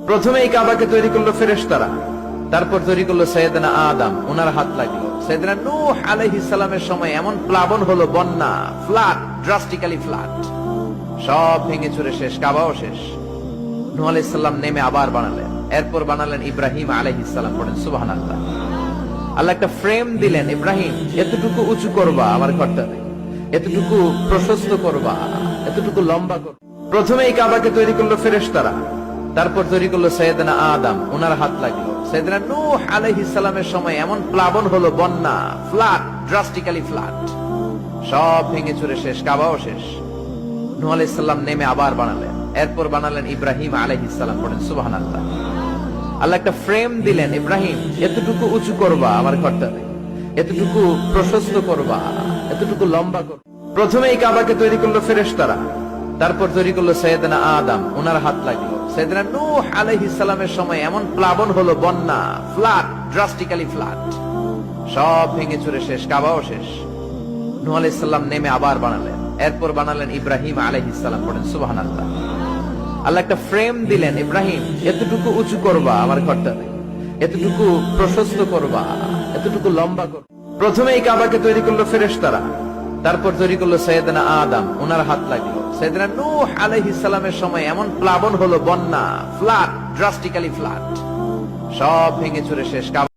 প্রথমে এই কাবাকে তৈরি করলো ফেরেশতারা, তারপর তৈরি করলো সাইয়েদনা আদম, ওনার হাত লাগলো। সাইয়েদনা নূহ আলাইহিস সালামের সময় এমন প্লাবন হলো, বন্যা, ফ্লাড, ড্রাস্টিক্যালি ফ্লাড, সব ভেঙে চুরে শেষ, কাবাও শেষ। নূহ আলাইহিস সালাম নেমে আবার বানালেন, এরপর বানালেন ইব্রাহিম আলাইহিস সালাম। পড়েন সুবহানাল্লাহ। আল্লাহ একটা ফ্রেম দিলেন, ইব্রাহিম এতটুকু উঁচু করবা আমার ঘরটাকে, এতটুকু প্রশস্ত করবা, এতটুকু লম্বা করবা। প্রথমে এই কাবাকে তৈরি করলো ফেরেশতারা, তারপর তৈরি করলো সাইয়েদনা আদম, ওনার হাত লাগলো। সাইয়েদনা নূহ আলাইহিস সালামের সময় এমন প্লাবন হলো, বন্যা, ফ্লাড, ড্রাস্টিক্যালি ফ্লাড, সব ভেঙে চুরে শেষ, কাবাও শেষ। নূহ আলাইহিস সালাম নেমে আবার বানালেন, এরপর বানালেন ইব্রাহিম আলাইহিস সালাম। পড়েন সুবহানাল্লাহ। আল্লাহ একটা ফ্রেম দিলেন, ইব্রাহিম এতটুকু উঁচু করবা আমার ঘরটাকে, এতটুকু প্রশস্ত করবা, এতটুকু লম্বা করবা। প্রথমে এই কাবাকে তৈরি করলো ফেরেশতারা, তারপর তৈরি করলো সাইয়েদনা আদম, ওনার হাত লাগলো। সাইয়েদনা নূহ আলাইহিস সালামের সময় এমন প্লাবন হলো, বন্যা, ফ্লাড, ড্রাস্টিক্যালি ফ্লাড, সব ভেঙে চুরে শেষ, কাবাও শেষ। নূহ আলাইহিস সালাম নেমে আবার বানালেন, এরপর বানালেন ইব্রাহিম আলাইহিস সালাম। পড়েন সুবহানাল্লাহ। আল্লাহ একটা ফ্রেম দিলেন, ইব্রাহিম এতটুকু উঁচু করবা আমার ঘরটাকে, এতটুকু প্রশস্ত করবা, এতটুকু লম্বা করবা। প্রথমে এই কাবাকে তৈরি করলো ফেরেশতারা, তারপর তৈরি করলো সাইয়েদনা আদম, ওনার হাত লাগলো। সাইয়েদনা নূহ আলাইহিস সালামের সময় এমন প্লাবন হলো, বন্যা, ফ্লাড, ড্রাস্টিক্যালি ফ্লাড, সব ভেঙে চুরে শেষ,